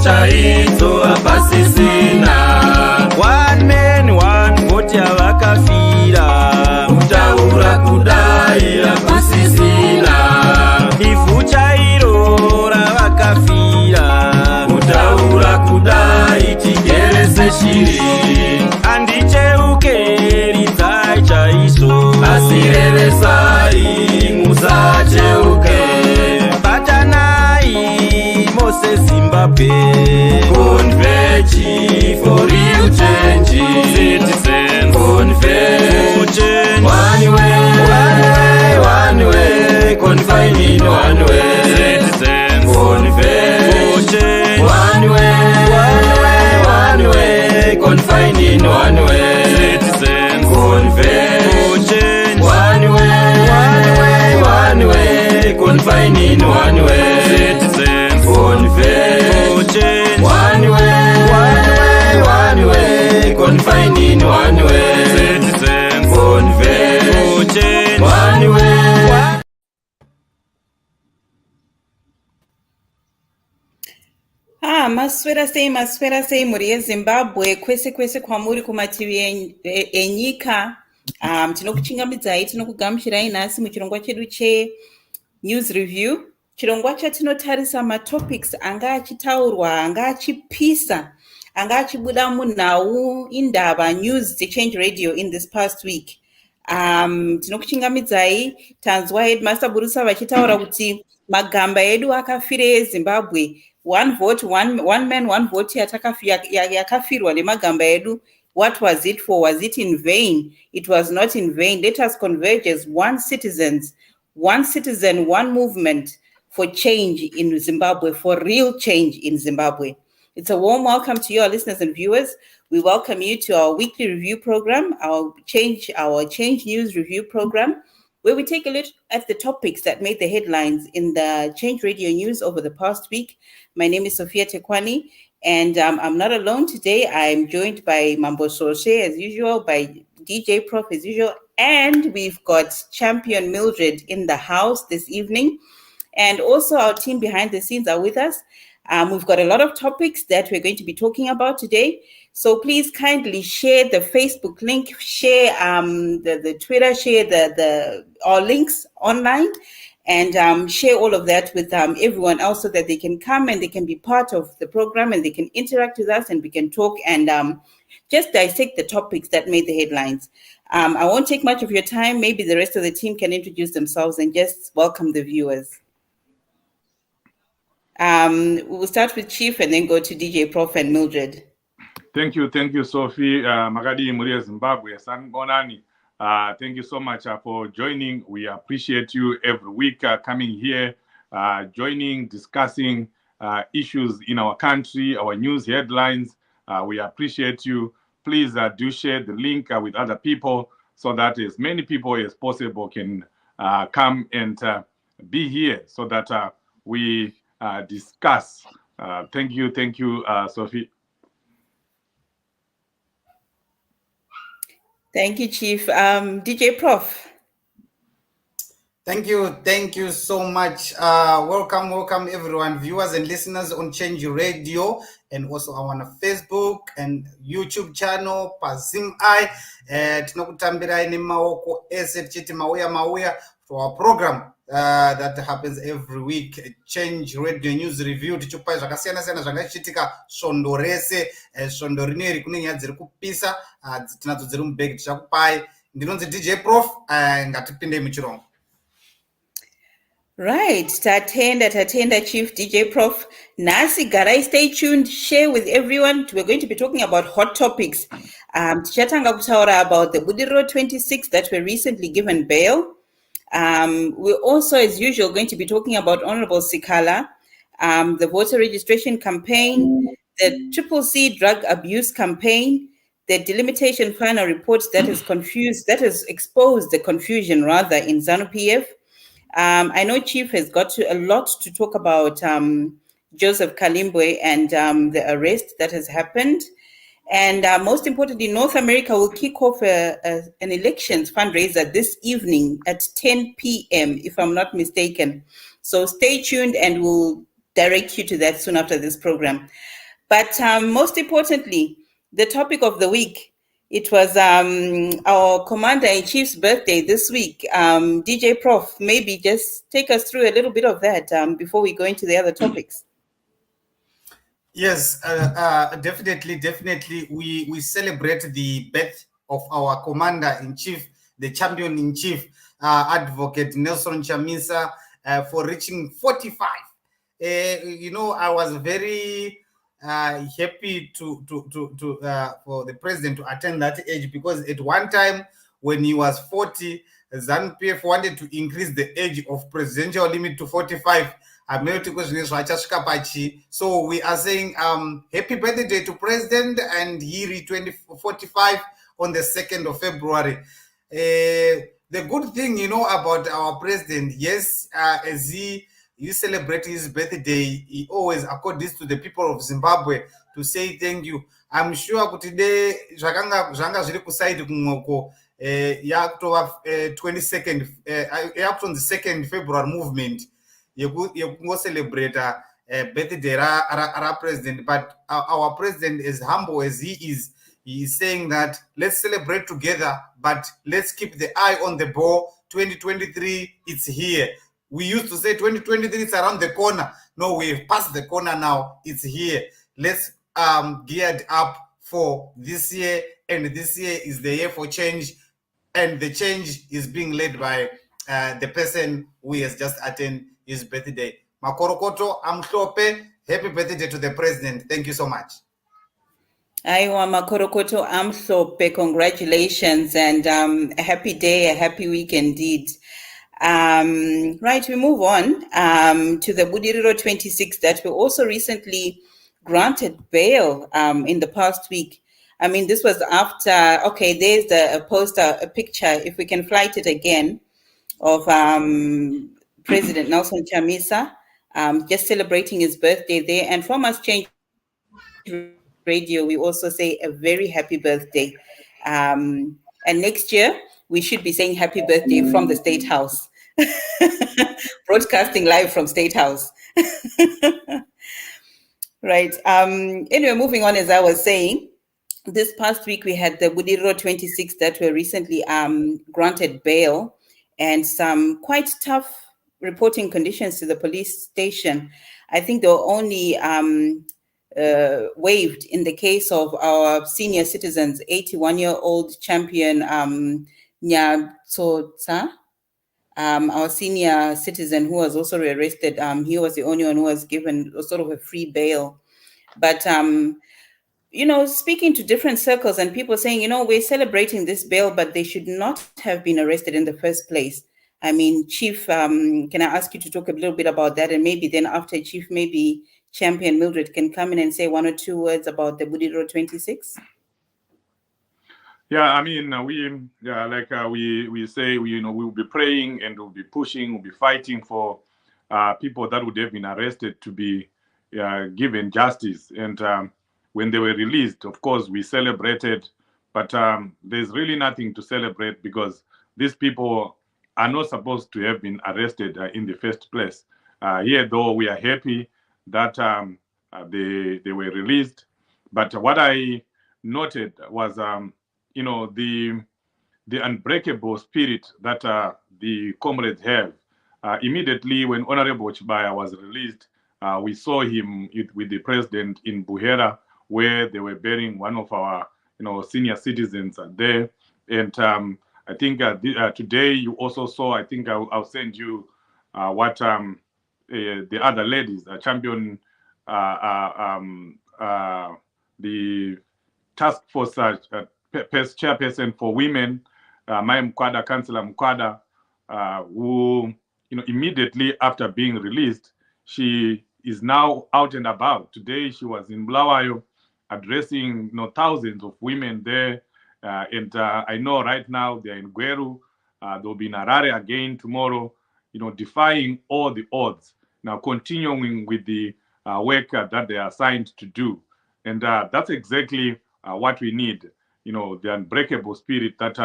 chaidzo apasisina. One man, one vote yavakafira. Kutaura kudai apasisina. Ivhu chairo ravakafira. Kutaura kudai tigerese shiri. Handicheuke ridzai chaiso. Asirevesai musacheuke. Batanai Mose Zimbabwe. Converge for real change. Citizens converge for change. One way, confine in one way. Citizens converge for change. One way, confine in one way. Citizens converge for change. One way, confine in one way. Citizens converge for change. One way, confine in one way. Citizens converge for change. One way. Maswera sei muri yeZimbabwe kwese kwamuri kumativi enyika. Tinokuchingamidzai, tinokugamuchirai nhasi muchirongwa chedu chenews review. Chirongwa chatinotarisa matopics anga achitaurwa, anga achipisa, anga achibuda munhau indaba news dzechange radio in this past week. Tinokuchingamidzai, tanzwa headmaster Burusa vachitaura kuti magamba edu akafire eZimbabwe. One vote, one man, one vote yakafirwa nemagamba edu. What was it for? Was it in vain? It was not in vain. Let us converge as one citizen, one movement for change in Zimbabwe, for real change in Zimbabwe. It's a warm welcome to you, our listeners and viewers. We welcome you to our weekly review program, our change news review program, where we take a look at the topics that made the headlines in the Change Radio News over the past week. My name is Sophia Tekwani, and I'm not alone today. I'm joined by Mambo Soshe, as usual, by DJ Prof, as usual, and we've got Champion Mildred in the house this evening. And also our team behind the scenes are with us. We've got a lot of topics that we're going to be talking about today. So please kindly share the Facebook link, share the Twitter, share our links online, and share all of that with everyone else so that they can come and they can be part of the program and they can interact with us and we can talk and just dissect the topics that made the headlines. I won't take much of your time. Maybe the rest of the team can introduce themselves and just welcome the viewers. We'll start with Chief and then go to DJ Prof and Mildred. Thank you, Sophie. Magadi Muri Zimbabwe, Sanbonani. Thank you so much for joining. We appreciate you every week coming here, joining, discussing issues in our country, our news headlines. We appreciate you. Please do share the link with other people so that as many people as possible can come and be here so that we discuss. Thank you, Sophie. Thank you, Chief. DJ Prof. Thank you so much. Welcome everyone, viewers and listeners on Change Radio and also on Facebook and YouTube channel, Pazim I. Tinokutambira ine maoko ese tichiti mauya for our program that happens every week, Change Radio News Review. Tichupa zvakasiyana zvakachitika svondo rese, svondo rineri kune nyaya dziri kupisa, tinadzo dziri mubhegi tichakupai. Ndinonzi DJ Prof, ngatipinde muchirongwa. Right, tatenda Chief DJ Prof. Nasi garai, stay tuned, share with everyone. We're going to be talking about hot topics. Tichatanga kutaura about the Budiriro 26 that were recently given bail. We're also, as usual, going to be talking about Honorable Sikhala, the voter registration campaign, the CCC drug abuse campaign, the delimitation final report that has exposed the confusion rather in ZANU-PF. I know Chief has got a lot to talk about Joseph Kalimbwe and the arrest that has happened. And most importantly, North America will kick off an elections fundraiser this evening at 10 p.m., if I'm not mistaken. So stay tuned and we'll direct you to that soon after this program. But most importantly, the topic of the week, it was our Commander-in-Chief's birthday this week. DJ Prof, maybe just take us through a little bit of that before we go into the other topics. Yes, definitely. We celebrate the birth of our Commander-in-Chief, the Champion-in-Chief, Advocate Nelson Chamisa, for reaching 45. I was very happy to for the president to attain that age, because at one time when he was 40, ZANU-PF wanted to increase the age of presidential limit to 45. So we are saying happy birthday to president, and he reached 2045 on the 2nd of February. The good thing, about our president, yes, as he celebrates his birthday, he always accords this to the people of Zimbabwe to say thank you. I'm sure today zvanga zviri kusaidi kumwoko yakutova 22nd up on the 2nd February movement celebrate birthday ra president, but our president, as humble as he is saying that let's celebrate together, but let's keep the eye on the ball. 2023, it's here. We used to say 2023 is around the corner. No, we've passed the corner now. It's here. Let's geared up for this year, and this year is the year for change, and the change is being led by the person who has just attained his birthday. Makorokoto Amhlope, happy birthday to the president. Thank you so much. Aiwa Makorokoto Amhlope, congratulations, and a happy day, a happy week indeed. Right, we move on to the Budiriro 26 that were also recently granted bail in the past week. I mean, this was after, okay, there's a poster, a picture, if we can flight it again, of President Nelson Chamisa just celebrating his birthday there. And from us Change Radio, we also say a very happy birthday. And next year, we should be saying happy birthday from the State House. Broadcasting live from State House. Right. Anyway, moving on, as I was saying, this past week we had the Budiriro 26 that were recently granted bail, and some quite tough reporting conditions to the police station. I think they were only waived in the case of our senior citizens, 81-year-old champion Nyatsotsa, our senior citizen who was also arrested. He was the only one who was given sort of a free bail. But, speaking to different circles and people saying, we're celebrating this bail, but they should not have been arrested in the first place. I mean, Chief, can I ask you to talk a little bit about that? And maybe then after Chief, maybe Champion Mildred can come in and say one or two words about the Budiriro 26. Yeah, I mean, we say, we'll be praying and we'll be pushing, we'll be fighting for people that would have been arrested to be given justice. And when they were released, of course, we celebrated, but there's really nothing to celebrate, because these people are not supposed to have been arrested in the first place. Here, though, we are happy that they were released. But what I noted was, the unbreakable spirit that the comrades have. Immediately when Honorable Chibaya was released, we saw him with the president in Buhera, where they were burying one of our, senior citizens there. And I think today you also saw, I think I'll send you what the other ladies, Champion, the task force chairperson for women, Mai Mkwada, Councillor Mkwada, who, immediately after being released, she is now out and about. Today she was in Bulawayo addressing thousands of women there. And I know right now they're in Gweru. They'll be in Harare again tomorrow, defying all the odds. Now continuing with the work that they are assigned to do. And that's exactly what we need. The unbreakable spirit that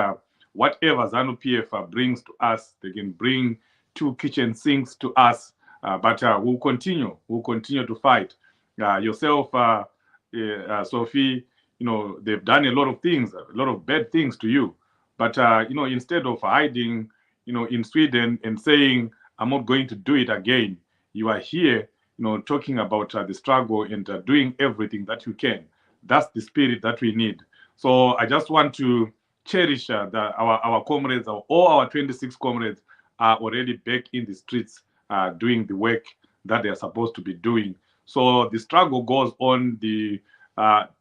whatever ZANU-PF brings to us, they can bring 2 kitchen sinks to us. but we'll continue. We'll continue to fight. Yourself, Sophie, they've done a lot of things, a lot of bad things to you. But, instead of hiding, in Sweden and saying, I'm not going to do it again, you are here, talking about the struggle and doing everything that you can. That's the spirit that we need. So I just want to cherish our comrades, all our 26 comrades are already back in the streets doing the work that they are supposed to be doing. So the struggle goes on. The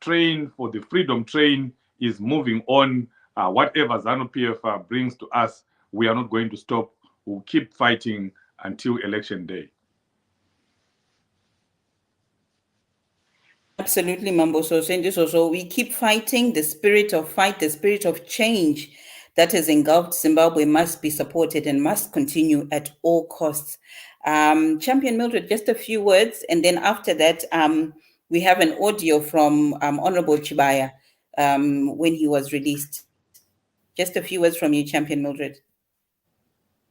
train for the freedom train is moving on. Whatever ZANU-PF brings to us, we are not going to stop. We'll keep fighting until election day. Absolutely, Mamboso. And this also, we keep fighting. The spirit of fight, the spirit of change that has engulfed Zimbabwe must be supported and must continue at all costs. Champion Mildred, just a few words, and then after that, we have an audio from Honorable Chibaya when he was released. Just a few words from you, Champion Mildred.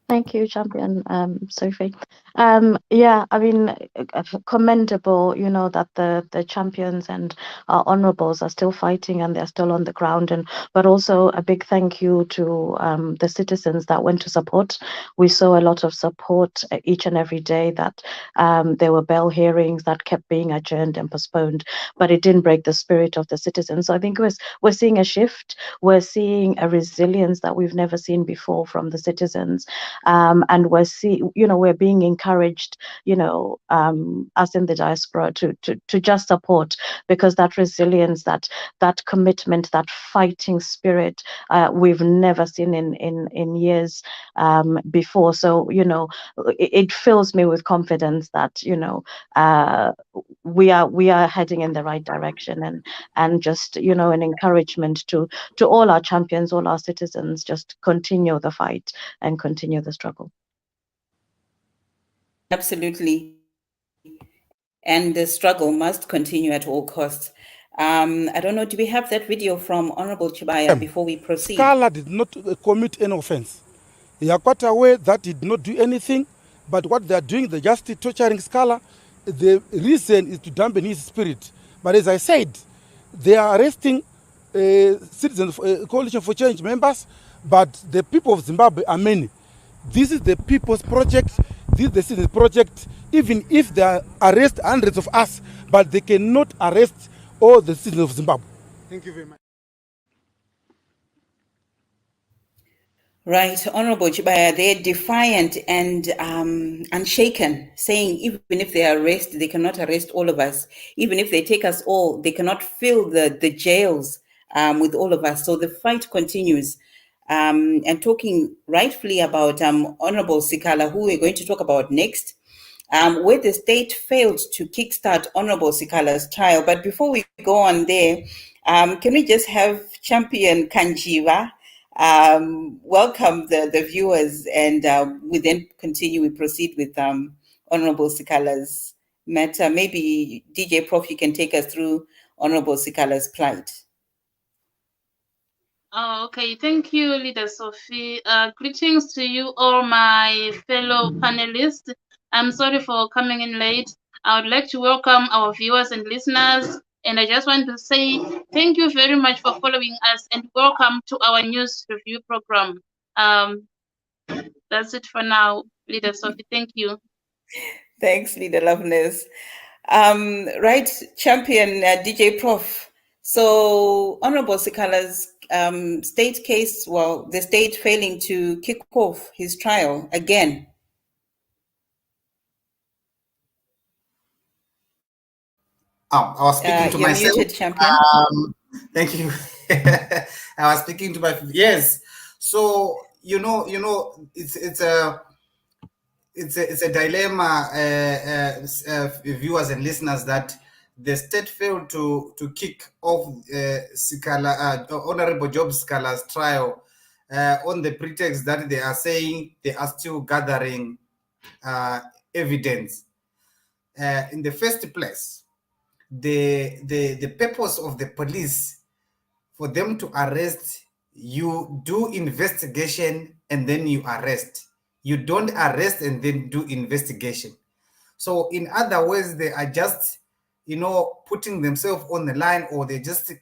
Thank you, Champion Sophie. Yeah, I mean, commendable, that the champions and our honorables are still fighting and they're still on the ground. But also a big thank you to the citizens that went to support. We saw a lot of support each and every day, that there were bail hearings that kept being adjourned and postponed, but it didn't break the spirit of the citizens. So I think we're seeing a shift. We're seeing a resilience that we've never seen before from the citizens. And we're being encouraged, us in the diaspora to just support, because that resilience, that commitment, that fighting spirit, we've never seen in years before. So, it fills me with confidence that, we are heading in the right direction, and just, an encouragement to all our champions, all our citizens, just continue the fight and continue the struggle. Absolutely. And the struggle must continue at all costs. I don't know, do we have that video from Honorable Chibaya before we proceed? Sikhala did not commit any offense. They are quite aware that he did not do anything, but what they are doing, they're just torturing Sikhala. The reason is to dampen his spirit. But as I said, they are arresting citizens, Coalition for Change members, but the people of Zimbabwe are many. This is the people's project. This is the citizens' project. Even if they arrest hundreds of us, but they cannot arrest all the citizens of Zimbabwe. Thank you very much. Right, Honorable Chibaya, they're defiant and unshaken, saying even if they arrest, they cannot arrest all of us. Even if they take us all, they cannot fill the jails with all of us. So the fight continues. And talking rightfully about Honorable Sikhala, who we're going to talk about next, where the state failed to kickstart Honorable Sikhala's trial. But before we go on there, can we just have Champion Kanjiva welcome the viewers, and we then continue, we proceed with Honorable Sikhala's matter. Maybe DJ Prof, you can take us through Honorable Sikhala's plight. Oh, okay. Thank you, Leader Sophie. Greetings to you, all my fellow panelists. I'm sorry for coming in late. I would like to welcome our viewers and listeners. And I just want to say thank you very much for following us, and welcome to our news review program. That's it for now, Leader Sophie. Thank you. Thanks, Leader Loveness. Right, Champion DJ Prof. So, Honorable Sikhala's state case, well, the state failing to kick off his trial again. I was speaking to you're myself. Muted, Champion. Thank you. I was speaking to my yes. So it's a dilemma, viewers and listeners, that the state failed to kick off Sikhala, Honorable Job Sikhala's trial on the pretext that they are saying they are still gathering evidence. In the first place, the purpose of the police, for them to arrest, you do investigation and then you arrest. You don't arrest and then do investigation. So in other words, they are just, putting themselves on the line, or they just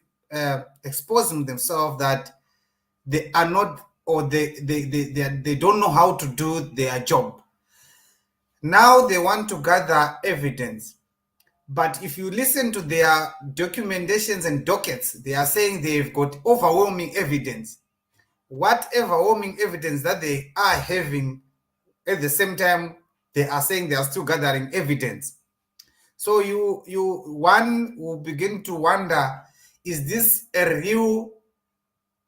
exposing themselves that they are not, or they don't know how to do their job. Now they want to gather evidence. But if you listen to their documentations and dockets, they are saying they've got overwhelming evidence. What overwhelming evidence that they are having, at the same time, they are saying they are still gathering evidence. So one will begin to wonder, is this a real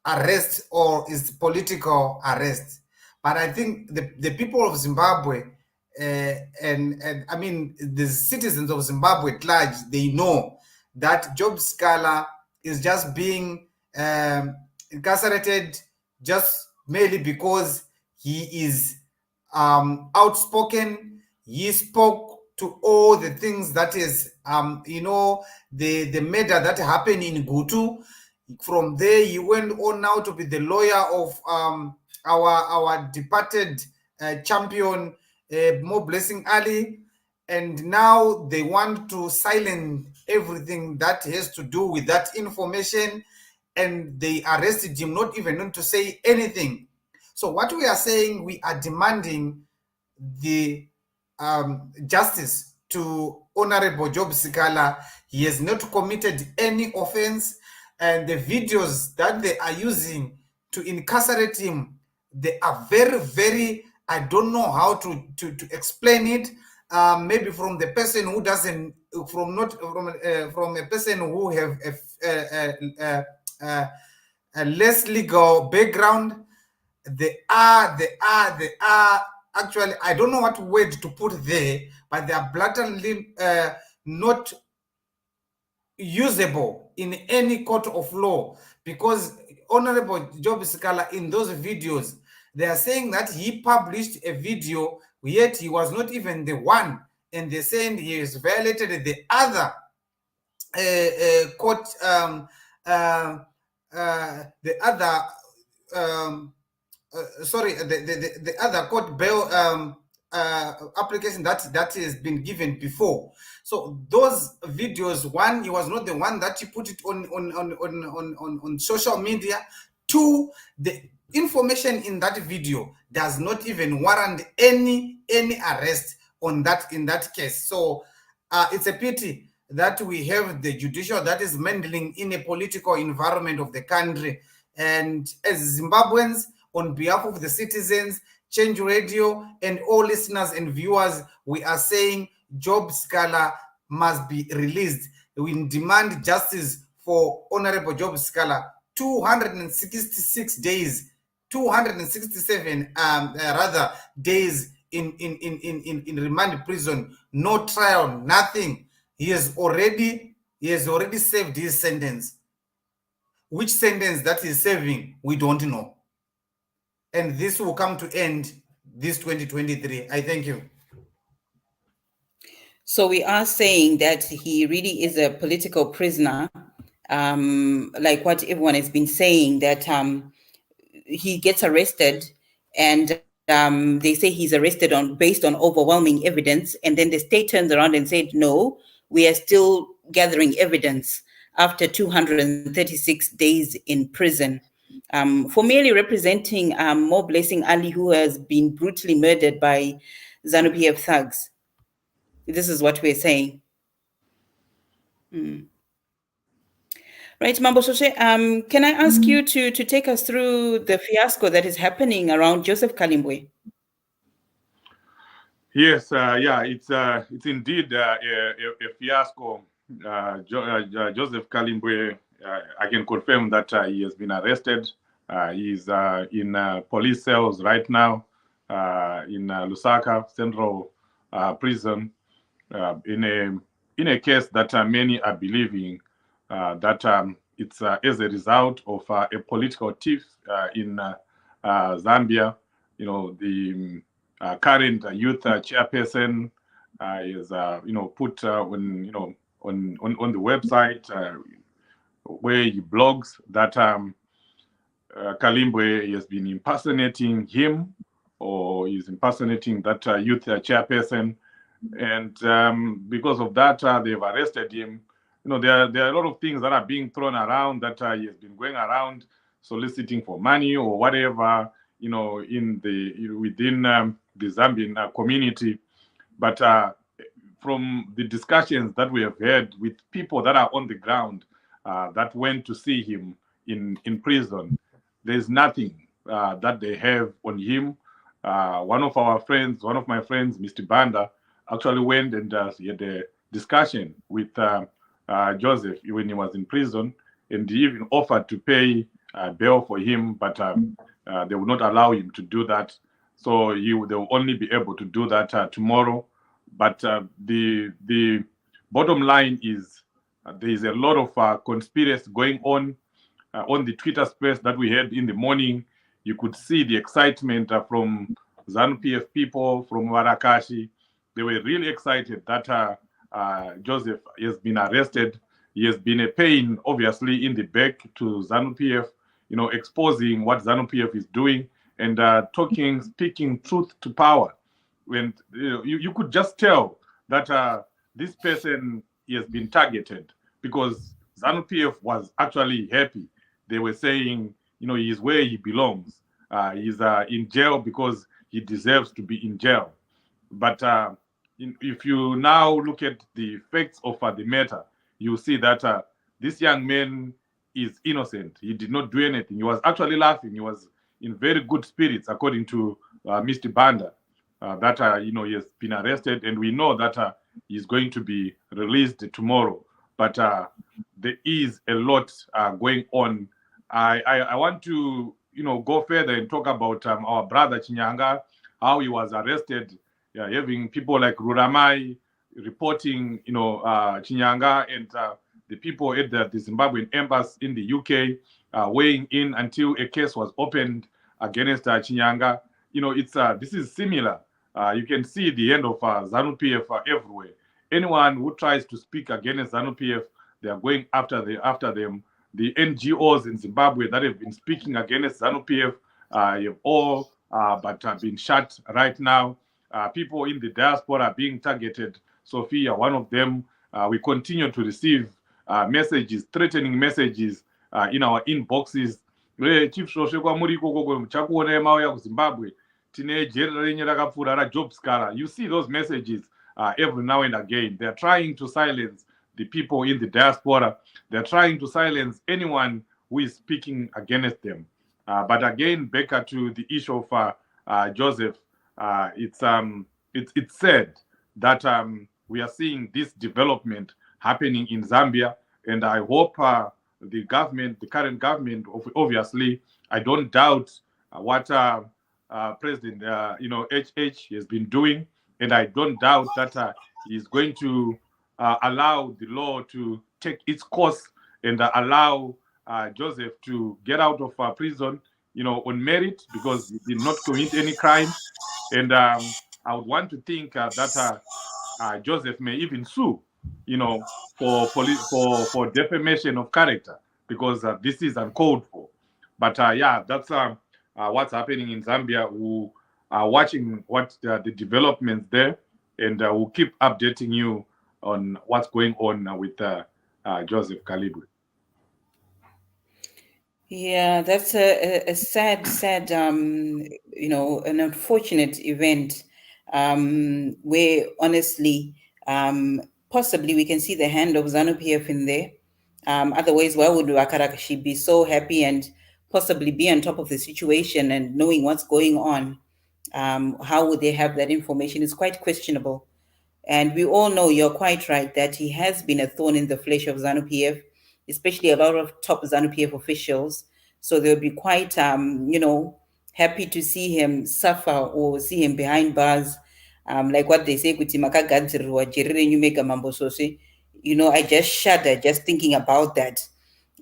arrest or is political arrest? But I think the people of Zimbabwe, and I mean the citizens of Zimbabwe at large, they know that Job Sikhala is just being incarcerated just merely because he is outspoken. He spoke to all the things that is, the murder that happened in Gutu. From there, he went on now to be the lawyer of our departed champion, Mo Blessing Ali. And now they want to silence everything that has to do with that information. And they arrested him, not even known to say anything. So what we are saying, we are demanding the justice to Honorable Job Sikhala. He has not committed any offense, and the videos that they are using to incarcerate him, they are very, very, I don't know how to explain it. Maybe from the person who doesn't, from a person who have a less legal background. They are actually, I don't know what word to put there, but they are blatantly not usable in any court of law, because Honorable Job Sikhala, in those videos, they are saying that he published a video, yet he was not even the one, and they're saying he has violated the other court, the other court bail application that has been given before. So those videos, one, he was not the one that he put it on social media. Two, the information in that video does not even warrant any arrest in that case. So it's a pity that we have the judicial that is meddling in a political environment of the country. And as Zimbabweans, on behalf of the citizens, Change Radio, and all listeners and viewers, we are saying Job Sikhala must be released. We demand justice for Honorable Job Sikhala. 266 days, 267 days in remand prison, no trial, nothing. He has already served his sentence. Which sentence that he's serving, we don't know. And this will come to end this 2023. I thank you. So we are saying that he really is a political prisoner, like what everyone has been saying, that he gets arrested and they say he's arrested based on overwhelming evidence, and then the state turns around and said, no, we are still gathering evidence after 236 days in prison. For merely representing Mo Blessing Ali, who has been brutally murdered by ZANU-PF thugs. This is what we're saying. Right, Mambo Soshe, can I ask you to take us through the fiasco that is happening around Joseph Kalimbwe? Yes, it's indeed a fiasco. Joseph Kalimbwe, I can confirm that he has been arrested. He's in police cells right now in Lusaka Central Prison in a case that many are believing that it's as a result of a political tiff in Zambia. You know, the current youth chairperson is put on the website where he blogs that Kalimbwe has been impersonating him, or is impersonating that youth chairperson, and because of that, they've arrested him. You know, there are a lot of things that are being thrown around that he has been going around soliciting for money or whatever, you know, within the Zambian community. But from the discussions that we have had with people that are on the ground that went to see him in prison, there's nothing that they have on him. One of my friends, Mr. Banda, actually went and he had a discussion with Joseph when he was in prison, and he even offered to pay bail for him, but they would not allow him to do that. So they will only be able to do that tomorrow. But the bottom line is there is a lot of conspiracy going on the Twitter space that we had in the morning. You could see the excitement from ZANU-PF people, from Warakashi. They were really excited that Joseph has been arrested. He has been a pain, obviously, in the back to ZANU-PF, you know, exposing what ZANU-PF is doing and speaking truth to power. When you could just tell that this person has been targeted because ZANU-PF was actually happy. They were saying, you know, he's where he belongs. He's in jail because he deserves to be in jail. But if you now look at the facts of the matter, you see that this young man is innocent. He did not do anything. He was actually laughing. He was in very good spirits, according to Mr. Banda, that you know, he has been arrested, and we know that he's going to be released tomorrow. But there is a lot going on. I want to, you know, go further and talk about our brother Chinyanga, how he was arrested, having people like Ruramai reporting, you know, Chinyanga and the people at the Zimbabwean embassy in the UK weighing in until a case was opened against Chinyanga. You know, it's this is similar. You can see the end of ZANU-PF everywhere. Anyone who tries to speak against ZANU-PF, they are going after them. The NGOs in Zimbabwe that have been speaking against ZANU-PF have all but been shut right now. People in the diaspora are being targeted. Sophia, one of them. We continue to receive messages, threatening messages in our inboxes. Chief Shoshekwa Muriko Gogo Chakuone Mauya Zimbabwe. Tine Jerry Rakapura Job Sikhala. You see those messages every now and again. They're trying to silence the people in the diaspora. They're trying to silence anyone who is speaking against them. But again, back to the issue of Joseph, it's said that we are seeing this development happening in Zambia, and I hope the current government, obviously, I don't doubt what President, HH has been doing, and I don't doubt that he's going to allow the law to take its course and allow Joseph to get out of prison, you know, on merit because he did not commit any crime. And I would want to think that Joseph may even sue, you know, for defamation of character because this is uncalled for. But yeah, that's what's happening in Zambia. We are watching what the developments there, and we'll keep updating you on what's going on with Joseph Kalimbwe. Yeah, that's a sad, you know, an unfortunate event where honestly, possibly we can see the hand of ZANU-PF in there. Otherwise, why would Wakarakashi be so happy and possibly be on top of the situation and knowing what's going on? How would they have that information? It's quite questionable. And we all know, you're quite right, that he has been a thorn in the flesh of ZANU-PF, especially a lot of top ZANU-PF officials. So they'll be quite, you know, happy to see him suffer or see him behind bars. Like what they say, you know, I just shudder just thinking about that.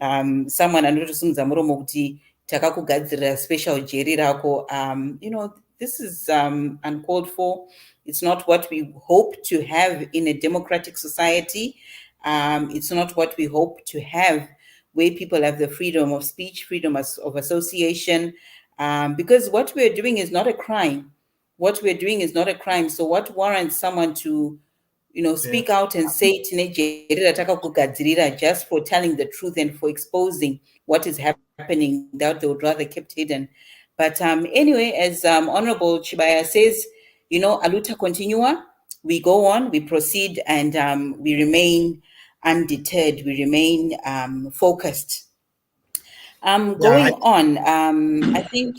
Someone anotosunza muromo kuti takakugadzirira special jeri rako. You know, this is uncalled for. It's not what we hope to have in a democratic society. It's not what we hope to have where people have the freedom of speech, freedom of association, because what we're doing is not a crime. what we're doing is not a crime. So what warrants someone to, speak out and say just for telling the truth and for exposing what is happening, that they would rather kept hidden. But anyway, as Honorable Chibaya says, aluta continua, we go on, we proceed, and we remain undeterred, we remain focused. Going on, I think.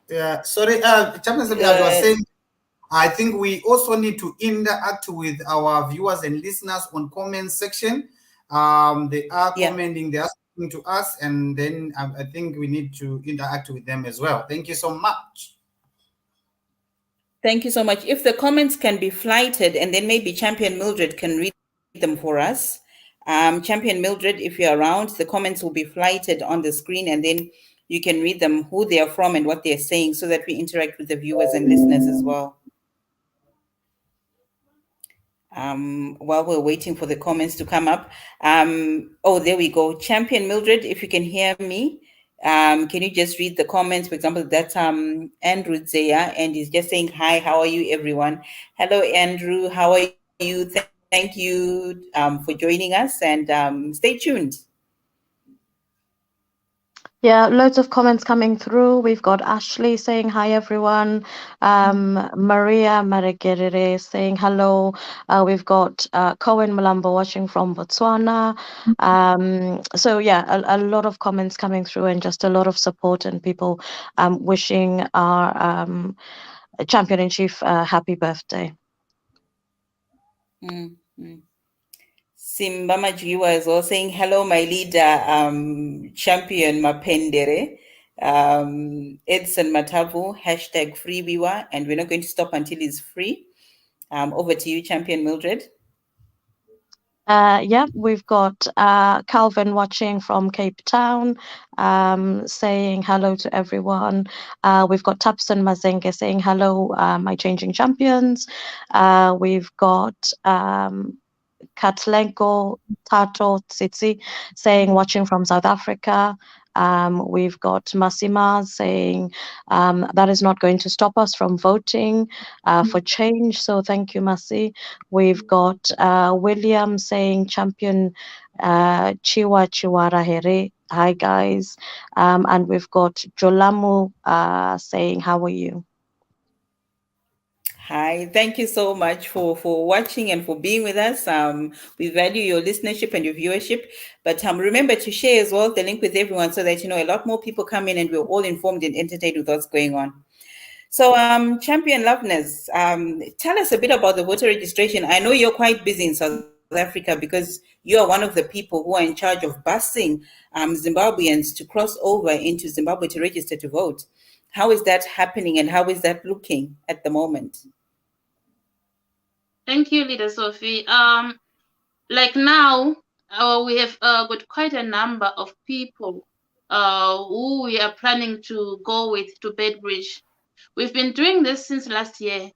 Yeah, sorry, Chairman Samdlaj was saying, I think we also need to interact with our viewers and listeners on comment section. They are commenting, they are speaking to us, and then I think we need to interact with them as well. Thank you so much. Thank you so much. If the comments can be flighted, and then maybe Champion Mildred can read them for us. Champion Mildred, if you're around, the comments will be flighted on the screen, and then you can read them, who they are from and what they're saying, so that we interact with the viewers and listeners as well. While we're waiting for the comments to come up. Oh, there we go. Champion Mildred, if you can hear me, can you just read the comments? For example, that's Andrew Zeya, and he's just saying, hi, how are you, everyone? Hello, Andrew, how are you? Thank you for joining us, and stay tuned. Yeah, loads of comments coming through. We've got Ashley saying hi, everyone. Maria Maregerere saying hello. We've got Cohen Malambo watching from Botswana. So yeah, a lot of comments coming through, and just a lot of support, and people wishing our champion-in-chief happy birthday. Simba Majiwa is also saying, hello, my leader, Champion Mapendere. Edson Matavu, #freebiwa, and we're not going to stop until he's free. Over to you, Champion Mildred. Yeah, we've got Calvin watching from Cape Town, saying hello to everyone. We've got Tapson Mazenge saying hello, my changing champions. We've got Katlenko Tato Tsitsi saying watching from South Africa. We've got Masima saying that is not going to stop us from voting for change. So thank you, Masi. We've got William saying champion Chiwa Chiwara Here. Hi, guys. And we've got Jolamu saying, how are you? Hi, thank you so much for watching and for being with us. We value your listenership and your viewership, but remember to share as well the link with everyone, so that a lot more people come in and we're all informed and entertained with what's going on. So Champion Loveness, tell us a bit about the voter registration. I know you're quite busy in South Africa, because you are one of the people who are in charge of busing Zimbabweans to cross over into Zimbabwe to register to vote. How is that happening, and how is that looking at the moment? Thank you, Leader Sophie. Like now, we have got quite a number of people who we are planning to go with to Bedbridge. We've been doing this since last year.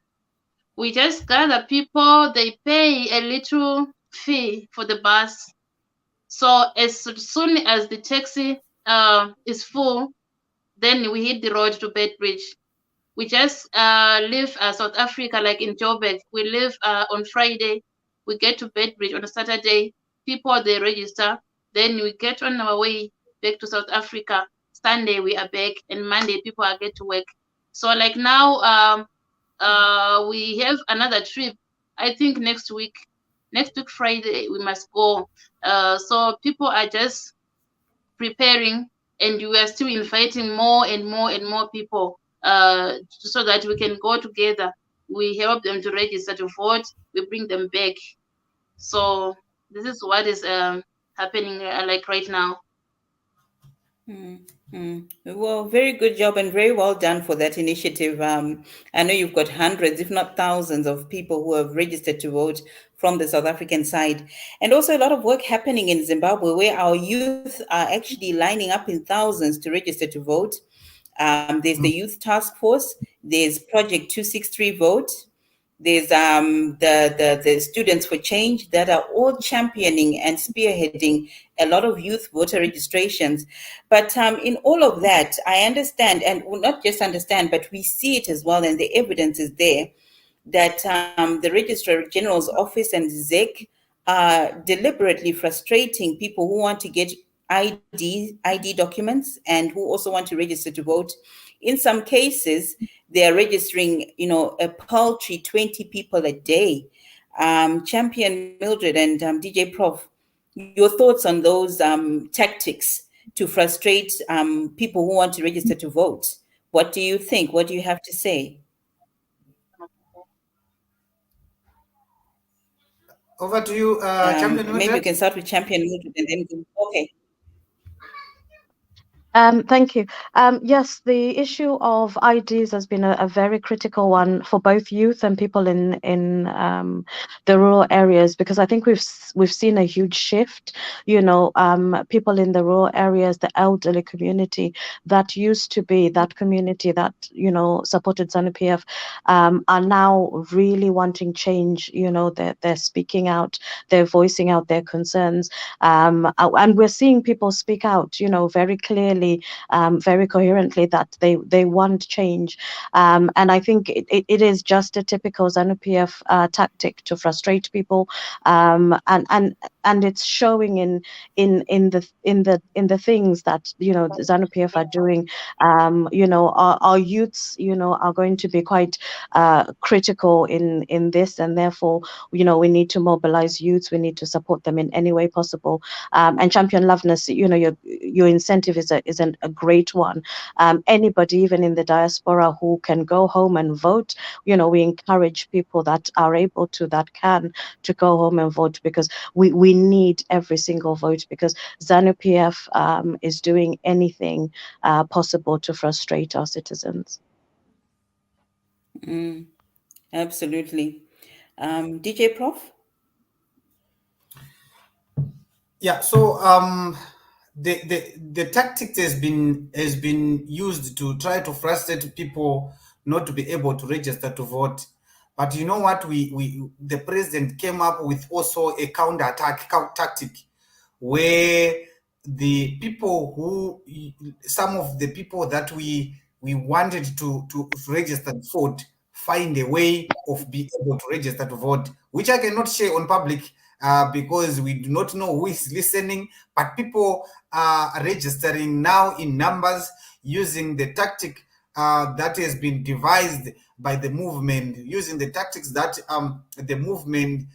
We just gather people, they pay a little fee for the bus. So as soon as the taxi is full, then we hit the road to Bedbridge. We just leave South Africa, like in Joburg. We leave on Friday. We get to Bedbridge on a Saturday. People, they register. Then we get on our way back to South Africa. Sunday, we are back. And Monday, people are get to work. So like now, we have another trip. I think next week Friday, we must go. So people are just preparing, and we are still inviting more and more and more people so that we can go together. We help them to register to vote. We bring them back. So this is what is happening like right now. Well, very good job and very well done for that initiative. I know you've got hundreds, if not thousands, of people who have registered to vote from the South African side. And also a lot of work happening in Zimbabwe, where our youth are actually lining up in thousands to register to vote. There's the Youth Task Force, there's Project 263 Vote, There's the Students for Change that are all championing and spearheading a lot of youth voter registrations. But in all of that, I understand, and well, not just understand, but we see it as well, and the evidence is there, that the Registrar General's Office and ZEC are deliberately frustrating people who want to get ID documents and who also want to register to vote. In some cases, they are registering, a paltry 20 people a day. Champion Mildred and DJ Prof, your thoughts on those tactics to frustrate people who want to register to vote? What do you think? What do you have to say? Over to you, Champion Mildred. Maybe we can start with Champion Mildred and then go. Okay. Thank you. Yes, the issue of IDs has been a very critical one for both youth and people in the rural areas, because I think we've seen a huge shift. People in the rural areas, the elderly community that used to be that community that supported ZANU-PF, are now really wanting change. They're speaking out, they're voicing out their concerns, and we're seeing people speak out, very clearly. Very coherently, that they want change, and I think it is just a typical ZANU-PF tactic to frustrate people, and it's showing in the things that the ZANU-PF are doing. Our youths are going to be quite critical in this, and therefore we need to mobilize youths. We need to support them in any way possible. And Champion Loveness, your incentive is a great one. Anybody, even in the diaspora, who can go home and vote, we encourage people that are able to, that can, to go home and vote, because we need every single vote, because ZANU-PF is doing anything possible to frustrate our citizens. Absolutely. DJ Prof? Yeah, so the tactic has been used to try to frustrate people not to be able to register to vote. But you know what? The president came up with also a counter-attack tactic, where the people some of the people that we wanted to register to vote find a way of being able to register to vote, which I cannot share on public, because we do not know who is listening, but people are registering now in numbers using the tactic that has been devised by the movement, using the tactics that the movement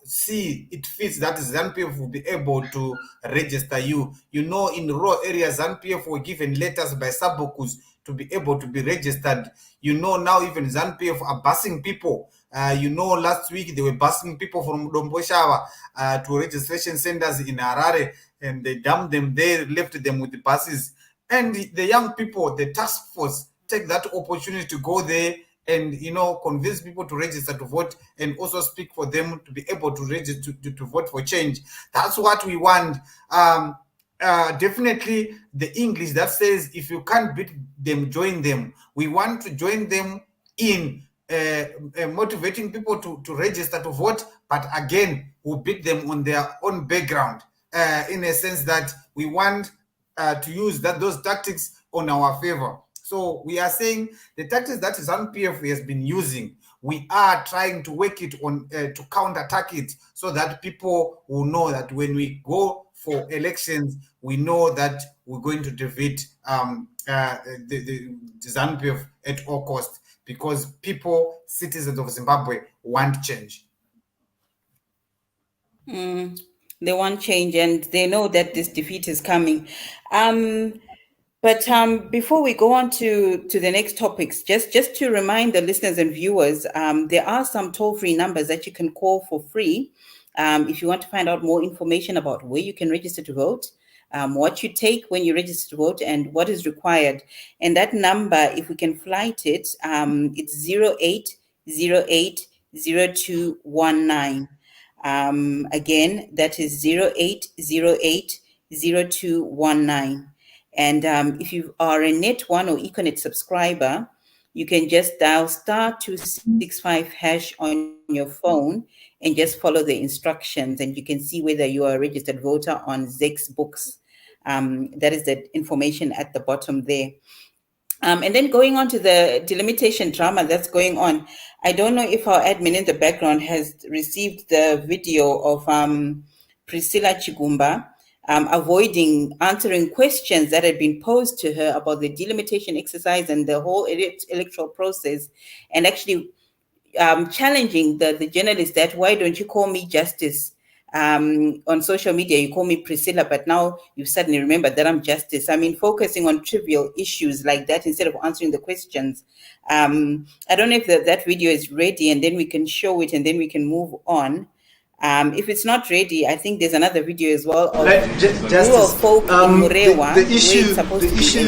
see it fits that ZANU-PF will be able to register you. In rural areas, ZANU-PF were given letters by Sabokus to be able to be registered. Now even ZANU-PF are busing people. Last week they were busing people from Domboshawa to registration centers in Harare, and they dumped them there, left them with the buses. And the young people, the task force, take that opportunity to go there and convince people to register to vote, and also speak for them to be able to register to vote for change. That's what we want. Definitely the English that says, if you can't beat them, join them. We want to join them in motivating people to register to vote, but again, we'll beat them on their own background, in a sense that we want to use those tactics on our favor. So we are saying the tactics that ZANU-PF has been using, we are trying to work it on to counterattack it, so that people will know that when we go for elections, we know that we're going to defeat the ZANU-PF at all costs, because people, citizens of Zimbabwe, want change. They want change, and they know that this defeat is coming. But before we go on to the next topics, just to remind the listeners and viewers, there are some toll-free numbers that you can call for free if you want to find out more information about where you can register to vote, what you take when you register to vote, and what is required. And that number, if we can flight it, it's 08080219. Again, that is 08080219. And if you are a Net1 or Econet subscriber, you can just dial *265# on your phone and just follow the instructions, and you can see whether you are a registered voter on ZEX Books. That is the information at the bottom there. And then going on to the delimitation drama that's going on, I don't know if our admin in the background has received the video of Priscilla Chigumba avoiding answering questions that had been posed to her about the delimitation exercise and the whole electoral process, and actually challenging the journalist that, why don't you call me Justice? On social media, you call me Priscilla, but now you suddenly remember that I'm Justice. I mean, focusing on trivial issues like that instead of answering the questions. I don't know if that video is ready, and then we can show it, and then we can move on. If it's not ready, I think there's another video as well of rural folk in Murewa, the issue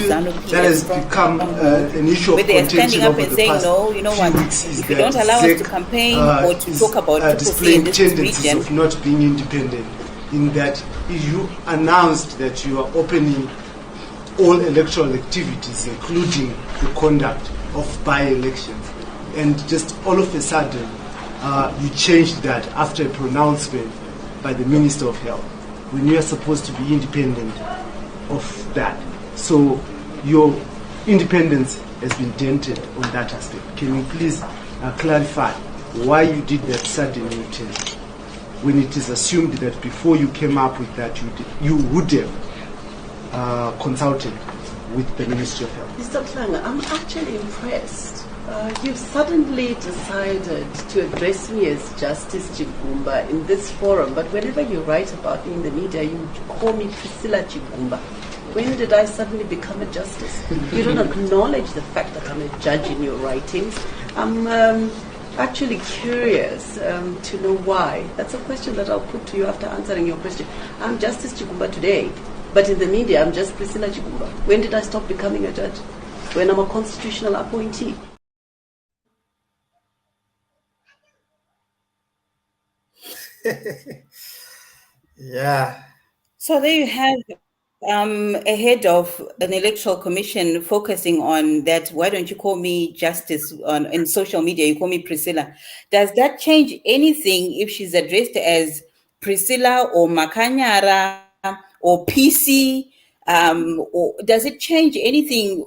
that has become an issue of where they're standing contention up over and the saying, past no, you know what, if you don't allow us to campaign or to talk about democracy in this region, of not being independent, in that you announced that you are opening all electoral activities, including the conduct of by-elections, and just all of a sudden you changed that after a pronouncement by the Minister of Health, when you are supposed to be independent of that. So your independence has been dented on that aspect. Can you please clarify why you did that sudden U-turn, when it is assumed that before you came up with that, you would have consulted with the Ministry of Health? Mr. Klanga, I'm actually impressed. You've suddenly decided to address me as Justice Chigumba in this forum, but whenever you write about me in the media, you call me Priscilla Chigumba. When did I suddenly become a justice? You don't acknowledge the fact that I'm a judge in your writings. I'm actually curious to know why. That's a question that I'll put to you after answering your question. I'm Justice Chigumba today, but in the media, I'm just Priscilla Chigumba. When did I stop becoming a judge? When I'm a constitutional appointee. Yeah. So there you have a head of an electoral commission focusing on that. Why don't you call me Justice in social media? You call me Priscilla. Does that change anything if she's addressed as Priscilla or Makanyara or PC? Or does it change anything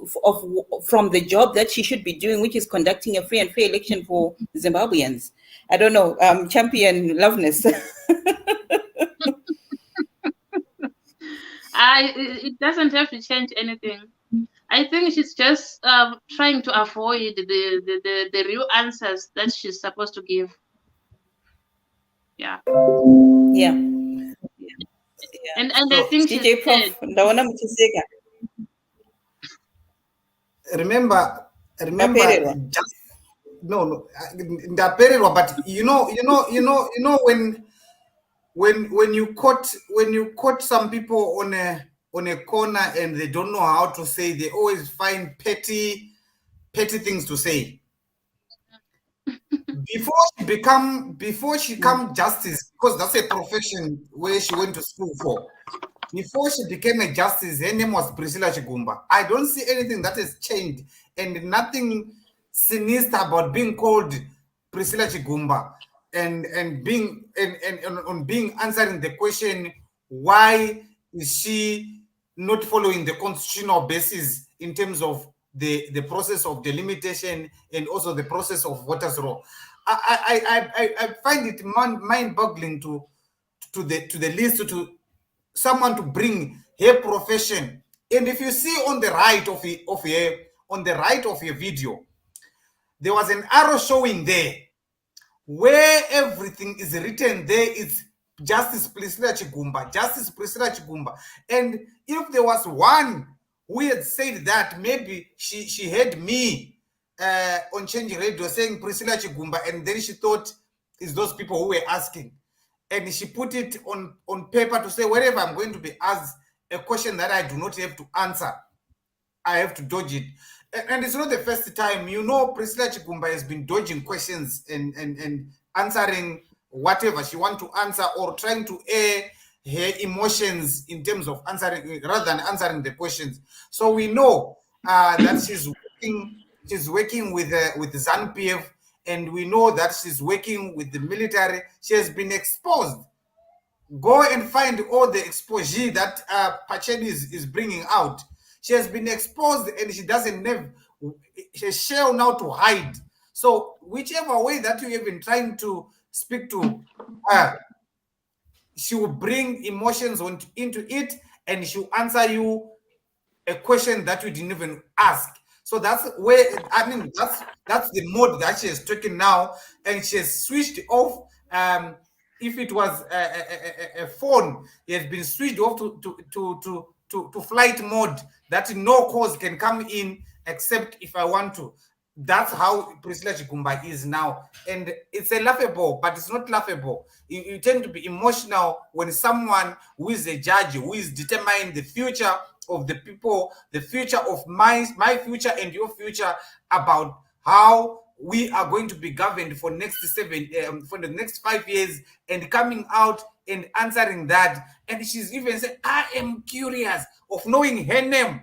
from the job that she should be doing, which is conducting a free and fair election for Zimbabweans? I don't know. Champion Loveness. It doesn't have to change anything. I think she's just trying to avoid the real answers that she's supposed to give. Yeah. Yeah. And I think she's DJ Prof. Remember, just no, but you know when you caught some people on a corner and they don't know how to say, they always find petty things to say. Before she become justice, because that's a profession where she went to school for. Before she became a justice, her name was Priscilla Chigumba. I don't see anything that has changed, and nothing sinister about being called Priscilla Chigumba and being answering the question, why is she not following the constitutional basis in terms of the process of delimitation and also the process of voters' roll. I find it mind-boggling to the list, to someone to bring her profession. And if you see on the right of your video, there was an arrow showing there where everything is written there. It's Justice Priscilla Chigumba, Justice Priscilla Chigumba. And if there was one who had said that, maybe she heard me on Change Radio saying Priscilla Chigumba, and then she thought it's those people who were asking. And she put it on paper to say, wherever I'm going to be asked a question that I do not have to answer, I have to dodge it. And it's not the first time. Priscilla Chigumba has been dodging questions and answering whatever she wants to answer, or trying to air her emotions in terms of answering rather than answering the questions. So we know that she's working she's working with ZANU-PF, and we know that she's working with the military. She has been exposed. Go and find all the exposure that Pachedi is bringing out. She has been exposed, and she doesn't have a shell now to hide. So whichever way that you have been trying to speak to her, she will bring emotions into it, and she'll answer you a question that you didn't even ask. So that's where, I mean, that's the mode that she is taking now, and she has switched off. If it was a phone, it has been switched off to flight mode, that no calls can come in except if I want to. That's how Priscilla Chigumba is now. And it's a laughable, but it's not laughable. You tend to be emotional when someone who is a judge, who is determining the future of the people, the future of my future and your future, about how we are going to be governed for the next 5 years, and coming out and answering that. And she's even said, I am curious of knowing her name.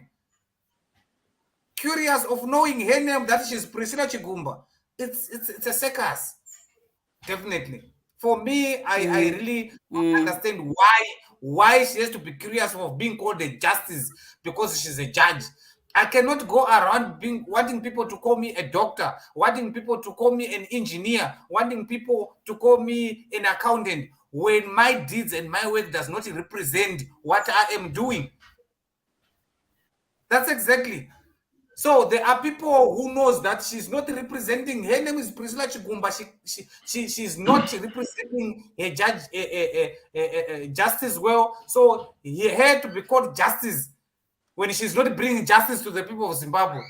Curious of knowing her name, that she's Priscilla Chigumba. It's a circus, definitely. For me, I really don't understand why she has to be curious of being called a justice because she's a judge. I cannot go around wanting people to call me a doctor, wanting people to call me an engineer, wanting people to call me an accountant, when my deeds and my work does not represent what I am doing. That's exactly. So there are people who knows that she's not representing. Her name is Priscilla Chigumba. She's not representing a judge, a justice well. So he had to be called justice when she's not bringing justice to the people of Zimbabwe.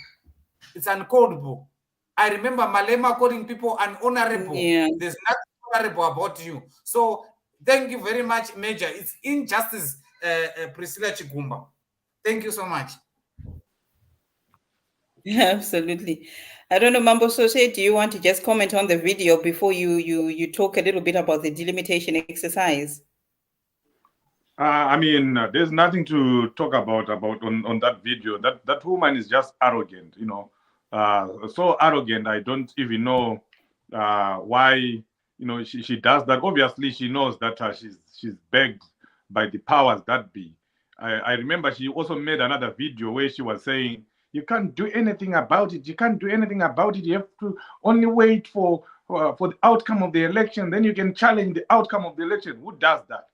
It's uncallable. I remember Malema calling people unhonorable. Yeah. There's nothing honorable about you. So thank you very much, Major. It's injustice, Priscilla Chigumba. Thank you so much. Absolutely. I don't know, Mambo Sose, do you want to just comment on the video before you talk a little bit about the delimitation exercise? I mean, there's nothing to talk about on that video. That woman is just arrogant, you know. So arrogant, I don't even know why, you know, she does that. Obviously, she knows that she's begged by the powers that be. I remember she also made another video where she was saying, you can't do anything about it. You can't do anything about it. You have to only wait for the outcome of the election. Then you can challenge the outcome of the election. Who does that?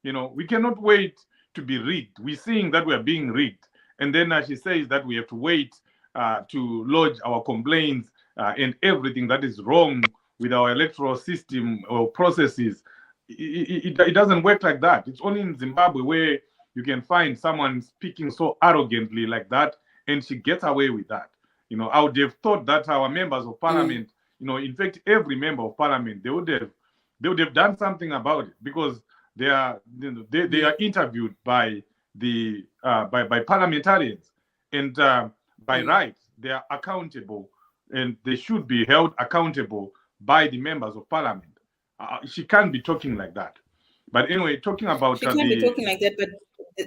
You know, we cannot wait to be rigged. We're seeing that we are being rigged. And then she says that we have to wait to lodge our complaints and everything that is wrong with our electoral system or processes. It doesn't work like that. It's only in Zimbabwe where you can find someone speaking so arrogantly like that, and she gets away with that. You know, I would have thought that our members of parliament, you know, in fact, every member of parliament, they would have done something about it, because they are interviewed by the by parliamentarians, and by rights they are accountable, and they should be held accountable by the members of parliament. She can't be talking like that. But anyway, talking about she can't be talking like that, but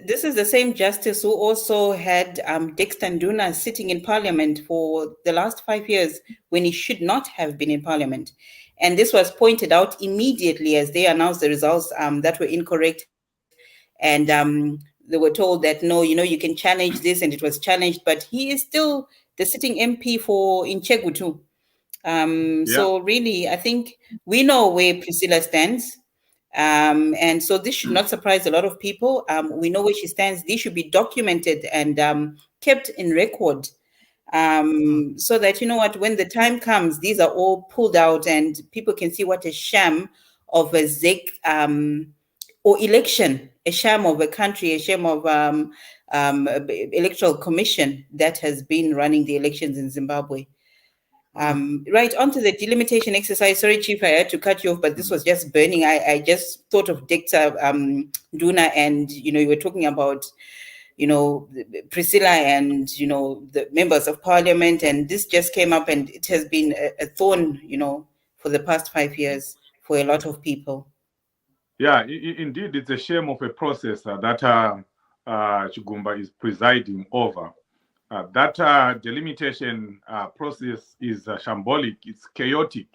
this is the same justice who also had Dexter Nduna sitting in parliament for the last 5 years when he should not have been in parliament. And this was pointed out immediately as they announced the results that were incorrect. And they were told that, no, you know, you can challenge this, and it was challenged, but he is still the sitting MP for Inchegu too. So really, I think we know where Priscilla stands. And so this should not surprise a lot of people. We know where she stands. This should be documented and kept in record, so that, you know what, when the time comes, these are all pulled out and people can see what a sham of a ZEC or election, a sham of a country, a sham of electoral commission that has been running the elections in Zimbabwe. Right, onto the delimitation exercise. Sorry, Chief, I had to cut you off, but this was just burning. I just thought of Dexter Nduna, and, you know, you were talking about, you know, Priscilla and, you know, the members of parliament, and this just came up, and it has been a thorn, you know, for the past 5 years for a lot of people. Yeah, indeed, it's a shame of a process that Chigumba is presiding over. That delimitation process is shambolic, it's chaotic,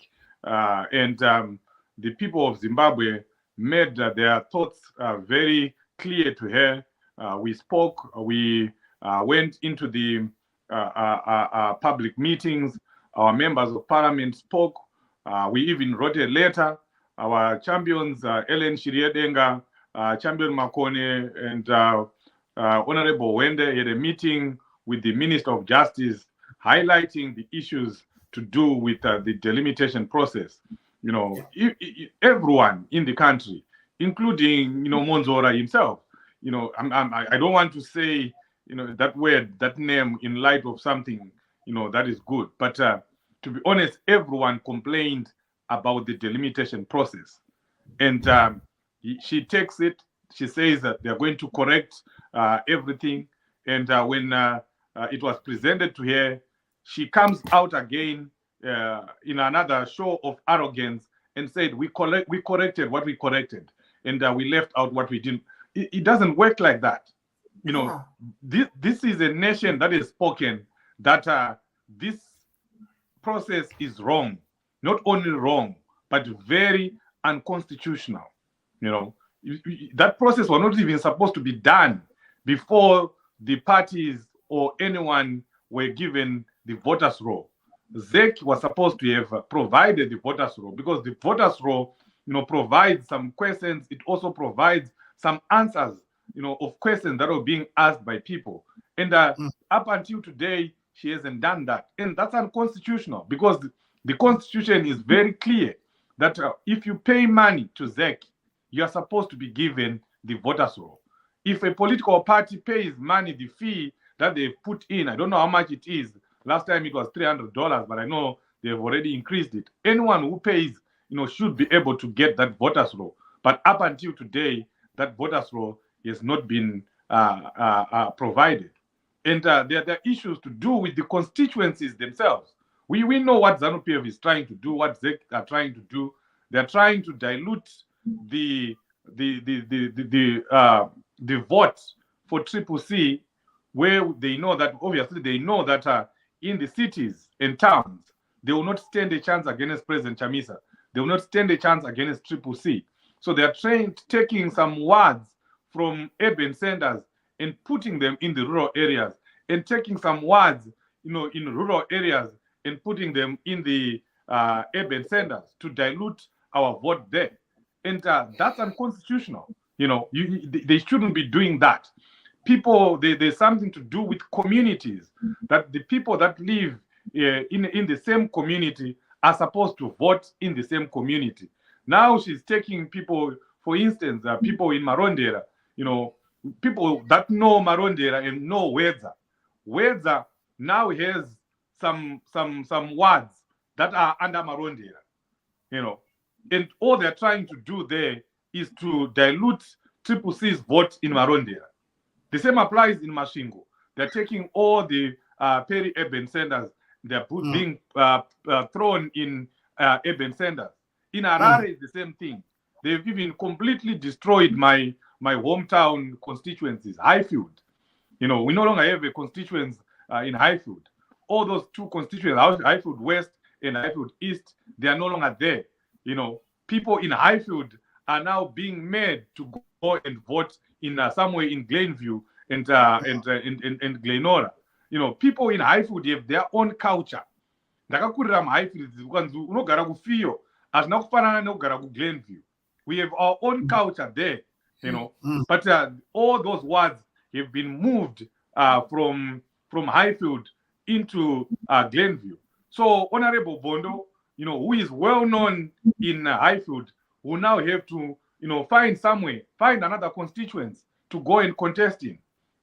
and the people of Zimbabwe made their thoughts very clear to her. We spoke, we went into the public meetings, our members of parliament spoke, we even wrote a letter. Our champions, Ellen Shiriedenga, Champion Makone, and Honorable Wende had a meeting with the Minister of Justice, highlighting the issues to do with the delimitation process. You know, everyone in the country, including, you know, Monzora himself, you know, I don't want to say, you know, that word, that name in light of something, you know, that is good. But to be honest, everyone complained about the delimitation process. And she takes it, she says that they're going to correct everything. And when it was presented to her, she comes out again in another show of arrogance and said, we corrected what we corrected, and we left out what we didn't. It doesn't work like that. You know, this is a nation that has spoken that this process is wrong. Not only wrong, but very unconstitutional. You know, that process was not even supposed to be done before the parties or anyone were given the voters' roll. ZEC was supposed to have provided the voters' roll, because the voters' roll, you know, provides some questions. It also provides some answers, you know, of questions that are being asked by people. And up until today, she hasn't done that. And that's unconstitutional, because the Constitution is very clear that if you pay money to ZEC, you are supposed to be given the voters' roll. If a political party pays money, the fee that they put in, I don't know how much it is. Last time it was $300, but I know they've already increased it. Anyone who pays, you know, should be able to get that voters' roll. But up until today, that voters' roll has not been provided. And there are issues to do with the constituencies themselves. We know what ZANU-PF is trying to do, what ZEC are trying to do. They're trying to dilute the vote for Triple C, where they know that, obviously, they know that in the cities and towns, they will not stand a chance against President Chamisa. They will not stand a chance against Triple C. So they are taking some words from urban centers and putting them in the rural areas, and taking some words, you know, in rural areas and putting them in the urban centers to dilute our vote there. And that's unconstitutional. You know, they shouldn't be doing that. People, there's something to do with communities, that the people that live in the same community are supposed to vote in the same community. Now she's taking people, for instance, people in Marondera, you know, people that know Marondera and know Wedza. Wedza now has some words that are under Marondera, you know, and all they're trying to do there is to dilute Triple C's vote in Marondera. The same applies in Mashingo. They're taking all the peri-urban centers, they're being thrown in urban centers. In Harare, it's the same thing. They've even completely destroyed my hometown constituencies, Highfield. You know, we no longer have a constituency in Highfield. All those two constituencies, Highfield West and Highfield East, they are no longer there. You know, people in Highfield are now being made to go and vote in somewhere in Glenview and Glenora. You know, people in Highfield have their own culture. Ndakakurira muHighfield ukanzi unogara kuFiyo hazvina kufanana nekugara kuGlenview. We have our own culture there, you know. But all those words have been moved from Highfield into Glenview. So Honorable Bondo, you know, who is well known in Highfield, will now have to, you know, find another constituency to go and contest in.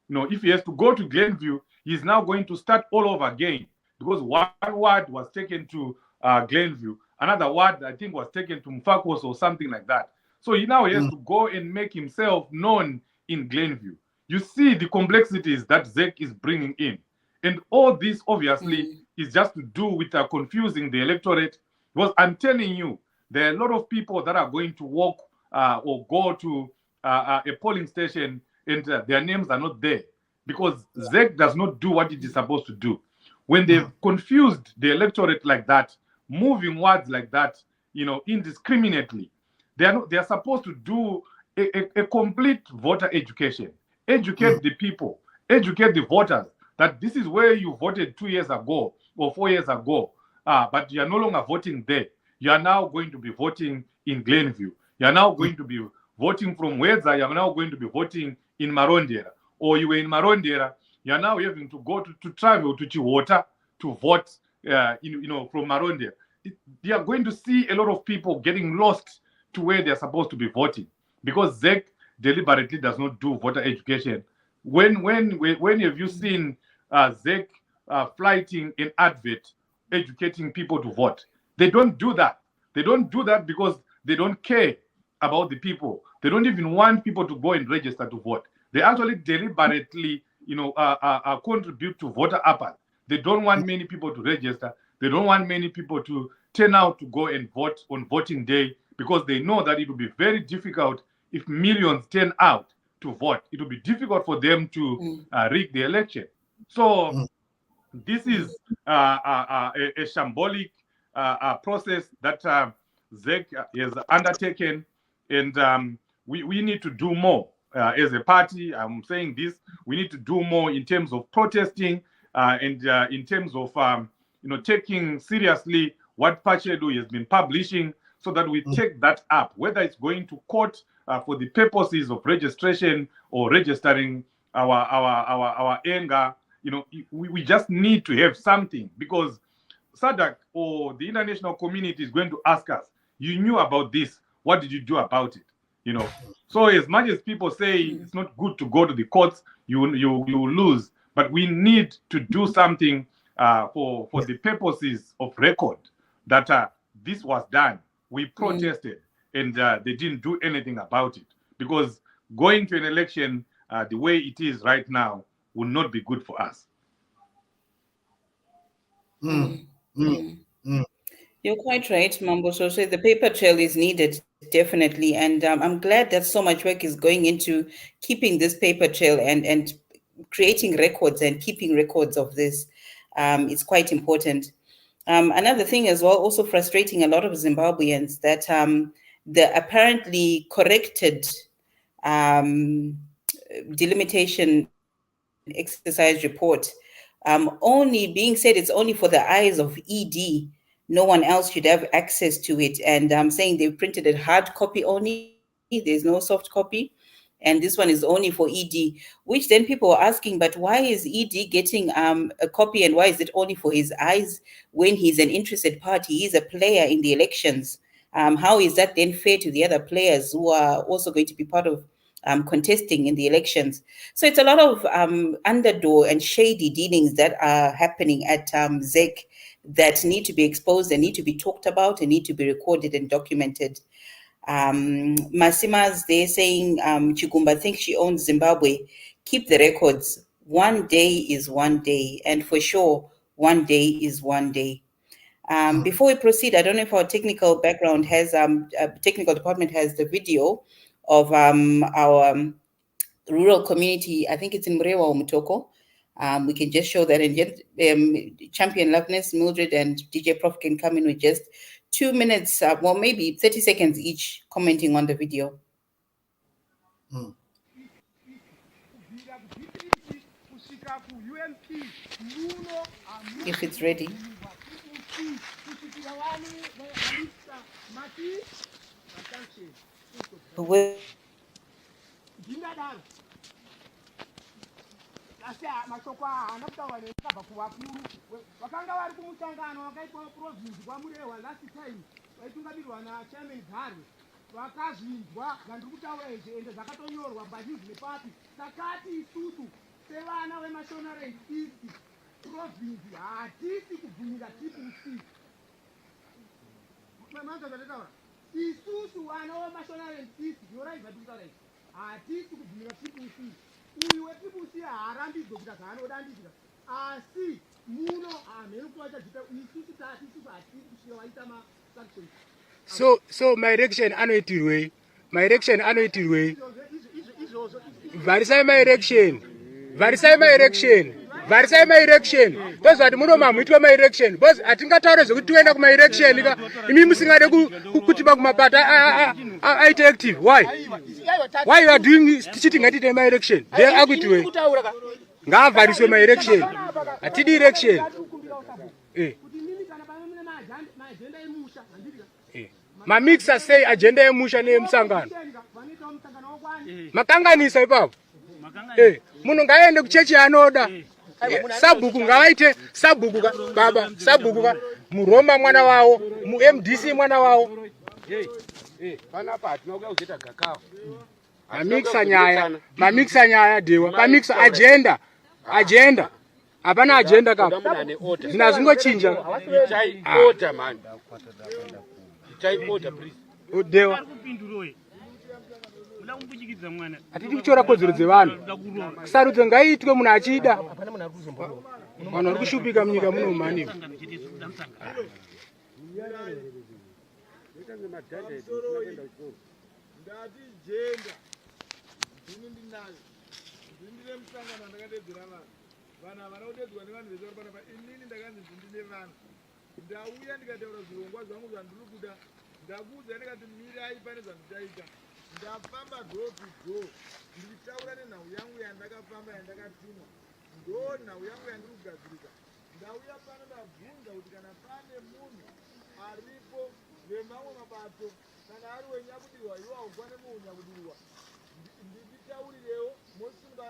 You know, if he has to go to Glenview, he's now going to start all over again, because one word was taken to Glenview, another word I think was taken to Mfakos or something like that. So he now has to go and make himself known in Glenview. You see the complexities that ZEC is bringing in. And all this obviously is just to do with confusing the electorate. Because I'm telling you, there are a lot of people that are going to walk or go to a polling station and their names are not there. because ZEC does not do what it is supposed to do. When they've confused the electorate like that, moving words like that, indiscriminately, they are supposed to do a complete voter education, educate the people, educate the voters that this is where you voted 2 years ago or 4 years ago, but you are no longer voting there. You are now going to be voting in Glenview. You are now going to be voting from Weza. You are now going to be voting in Marondera. Or you were in Marondera, you are now having to go to travel to Chiwota to vote, from Marondera. You are going to see a lot of people getting lost to where they are supposed to be voting because ZEC deliberately does not do voter education. When have you seen ZEC flighting an advert educating people to vote? They don't do that. They don't do that because they don't care about the people. They don't even want people to go and register to vote. They actually deliberately, contribute to voter apathy. They don't want many people to register. They don't want many people to turn out to go and vote on voting day because they know that it will be very difficult if millions turn out to vote. It will be difficult for them to rig the election. So this is a shambolic process that ZEC has undertaken, and we need to do more. As a party, I'm saying this, we need to do more in terms of protesting and in terms of taking seriously what Pachedu has been publishing so that we take that up, whether it's going to court for the purposes of registration or registering our anger. We just need to have something because SADC or the international community is going to ask us, you knew about this, what did you do about it? So as much as people say it's not good to go to the courts, you lose. But we need to do something for the purposes of record that this was done. We protested and they didn't do anything about it because going to an election the way it is right now will not be good for us. You're quite right, Mambo. So the paper trail is needed, definitely. And I'm glad that so much work is going into keeping this paper trail and creating records and keeping records of this. It's quite important. Another thing as well, also frustrating a lot of Zimbabweans, that the apparently corrected delimitation exercise report only being said it's only for the eyes of ED. No one else should have access to it. And I'm saying they printed it hard copy only. There's no soft copy. And this one is only for ED, which then people are asking, but why is ED getting a copy and why is it only for his eyes when he's an interested party? He's a player in the elections. How is that then fair to the other players who are also going to be part of contesting in the elections? So it's a lot of underdoor and shady dealings that are happening at ZEC that need to be exposed and need to be talked about and need to be recorded and documented. Masima's there saying Chigumba thinks she owns Zimbabwe. Keep the records. One day is one day, and for sure, one day is one day. Before we proceed, I don't know if our technical background has technical department has the video of our rural community. I think it's in Mrewa or Mutoko. We can just show that, and yet Champion Loveness, Mildred, and DJ Prof can come in with just 2 minutes, well, maybe 30 seconds each, commenting on the video. If it's ready. vakazvinzwa zvandiri kutaura izvi ende zvakatonyorwa pazvizinepapi takati isusu sevana vemashonaland east province hatisi kubvumira TPC. Manza zvandataura isusu vana vemashonaland east ndioraidza tikutaura izvi hatisi kubvumira TPC. Uyu weTPC haarambidzwe kuita zvaanodandidzira asi muno hamheni kuvachaita isusu tati isusu hatisi kusvika vaita masanctions. So my election anoitirwei bvarisai my election Varisai ma-election. Varisai ma-election. Those are the munomamuitwa ma-election. Because atingataure zvokuti toenda kuma-election ka imi musingade kuti makumapata aite active. Why? Why you are doing cheating at ma-election? They are akuitiwe. Ngavhariswe ma-election. Atidi election. Mamixa say agenda yemusha neyemusangano. Makanganisa ipapo. Munhu ngaende kuchechi anoda. Sabhuku ngavaite sabhuku baba sabhuku muroma mwana wawo muMDC mwana wawo. Panapa hatinauya kuzoita gakao. Mamixa nyaya dewa. Mamixa agenda. Hapana agenda kapa. Zinazingochinja. Order man. Order please. Dewa. Atiti kuchora kodzero dzevanhu. Sarudzo ngaitwe munhu achida. Vanhu vari kushupika munyika muno mani. Ndauya ndikataura zvirongwa zvangu zvandiri ndakuudza ndikati mirai pane zvanditaita ndafamba door to door ndichitaura nenhau yangu yandakafamba yandakatumwa ndo nhau yangu yandiri kugadzirisa ndauya pano ndabvunza kuti kana pane munhu aripo vemamwe mabato kana ari wenyakudirwa iwo haufane muunyakudirwa nditaurirewo mosunga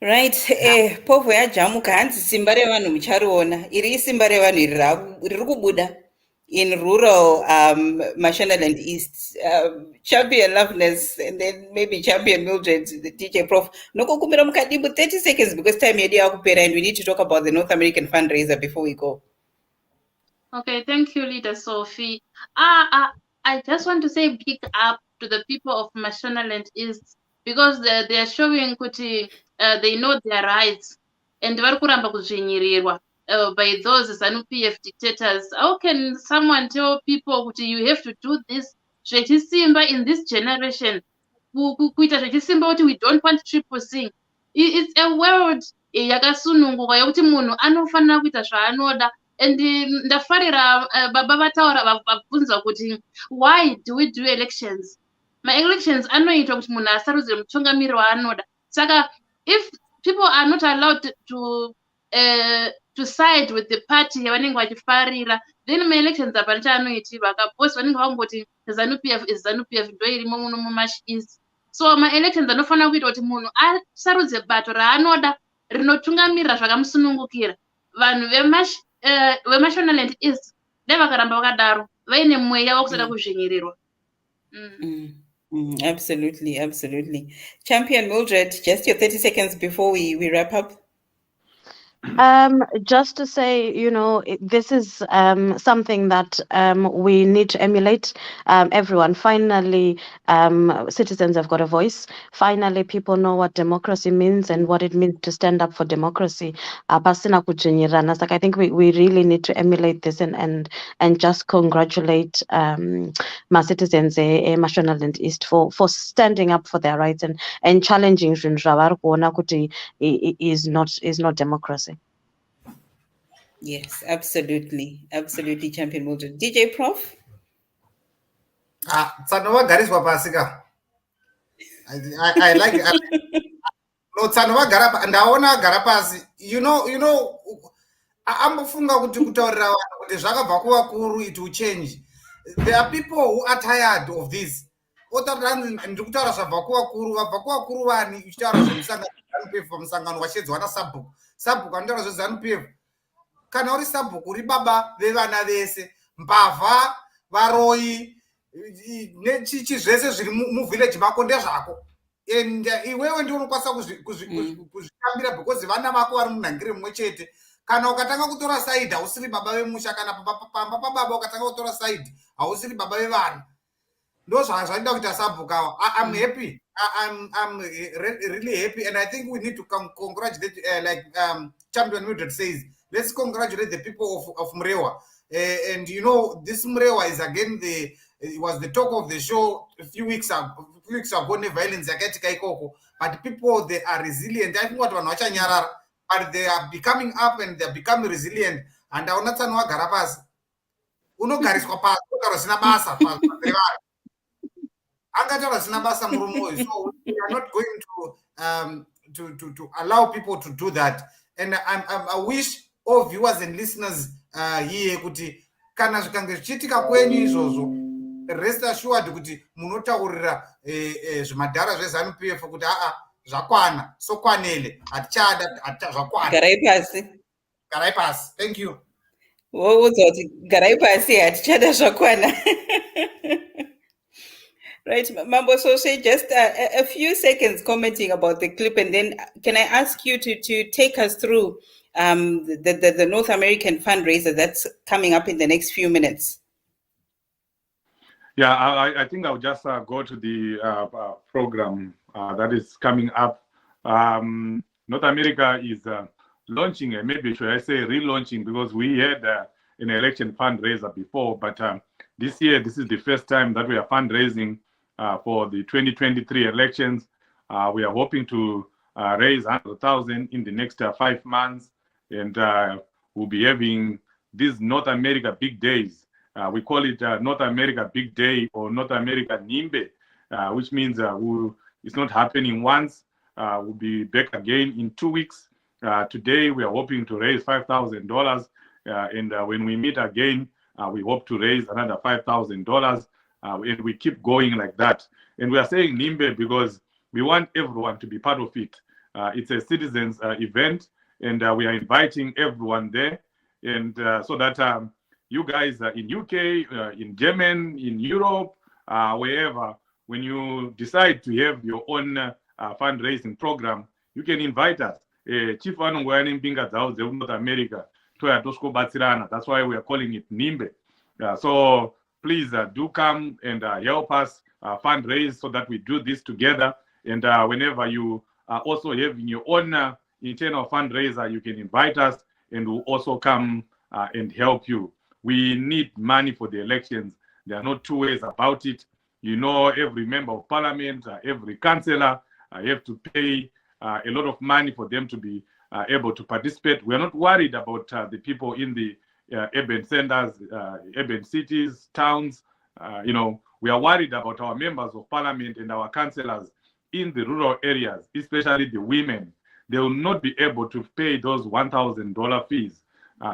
Right, povho yajamuka hanzi simba revanhu muchariona. Iri isimba revanhu iri riri kubuda in rural Mashonaland East. Champion Loveness and then maybe Champion Mildred, the DJ Prof. Nokukumbira mukadimbu 30 seconds because time yedu yakupera and we need to talk about the North American fundraiser before we go. Okay, thank you, Leader Sophie. I just want to say big up to the people of Mashonaland East because they are showing kuti they know their rights and vari kuramba kuzvinyirirwa by those ZANU-PF dictators. How can someone tell people kuti you have to do this zvechisimba in this generation? Kuita zvechisimba kuti we don't want triple C. It's a world yakasununguka yokuti munhu anofanira kuita zvaanoda. And ndafarira baba vataura vabvunza kuti why do we do elections? Ma-elections anoitwa kuti munhu asarudze mutungamiri waanoda. Saka if people are not allowed to side with the party yavanenge vachifarira, then ma-elections apana chaanoitirwa kapose vanenge vangoti ZANU-PF is ZANU-PF ndo irimo muno muMash East. So ma-elections anofanira kuita kuti munhu asarudze bato raanoda rinotungamirira zvakamusunungukira. Vanhu veMashonaland East nevakaramba vakadaro vaine mweya wakusada kuzvinyirirwa. Absolutely. Champion Mildred, just your 30 seconds before we wrap up. Just to say, this is something that we need to emulate. Everyone, finally, citizens have got a voice. Finally, people know what democracy means and what it means to stand up for democracy. I think we really need to emulate this and just congratulate my citizens in Mashonaland East for standing up for their rights and challenging is not democracy. Yes, absolutely, Champion Mildred. DJ Prof. Tsanovagariswa pasika. I like it. No, tsanovagara ndaona gara pasi. You know ambofunga kuti kutaurira vanhu kuti zvakabva kuvakuru it will change. There are people who are tired of this. Ndiri kutaura zvabva kuvakuru vani uchitaura zvemusangano washedzwa naSabhuku. Sabhuku anotaura zveZANU-PF. Kana uri Sabhuku uri baba vevana vese, mbavha, varoi, nechichi zvese zviri muvillage mako ndezvako. And iwewe ndiwe unokwanisa kuzvikambira because vana vako vari munhangire mumwe chete. Kana ukatanga kutora side hausiri baba vemusha, kana pamba pababa ukatanga kutora side hausiri baba vevana. Ndo zvaida kuita Sabhuku awa. I'm happy. I'm really happy, and I think we need to congratulate, like Champion Mildred says, Let's congratulate the people of Mrewa. And you know, this Mrewa is again it was the talk of the show a few weeks ago. Violence but people, they are resilient. I think what but they are becoming up and they are becoming resilient. And I want to know Garapas. Uno gariswa pa sina basa so we are not going to allow people to do that. And I wish all viewers and listeners here kuti kana zvikange zvichiitika kwenyu izvozvo, rest assured kuti munotaurira zvimadhara zveZANU-PF kuti zvakwana sokwanele hatichada zvakwana garai pasi. Thank you. Garai pasi hatichada zvakwana. Right, Mambo Sose, just a few seconds commenting about the clip, and then can I ask you to take us through the North American fundraiser that's coming up in the next few minutes? Yeah, I think I'll just go to the program that is coming up. North America is launching, maybe should I say relaunching, because we had an election fundraiser before, but this year, this is the first time that we are fundraising for the 2023 elections. We are hoping to raise 100,000 in the next 5 months, and we'll be having these North America big days. We call it North America Big Day or North America Nimbe, which means it's not happening once. We'll be back again in 2 weeks. Today, we are hoping to raise $5,000, and when we meet again, we hope to raise another $5,000. And we keep going like that. And we are saying Nimbe because we want everyone to be part of it. It's a citizens event, and we are inviting everyone there. And so that you guys in UK, in Germany, in Europe, wherever, when you decide to have your own fundraising program, you can invite us. Chief Anongwani Mpinga Dzao North America, that's why we are calling it Nimbe. So please do come and help us fundraise so that we do this together. And whenever you are also having your own internal fundraiser, you can invite us and we'll also come and help you. We need money for the elections. There are no two ways about it. You know, every member of parliament, every councillor have to pay a lot of money for them to be able to participate. We are not worried about the people in the urban centers, urban cities, towns. You know, we are worried about our members of parliament and our councillors in the rural areas, especially the women. They will not be able to pay those $1,000 fees.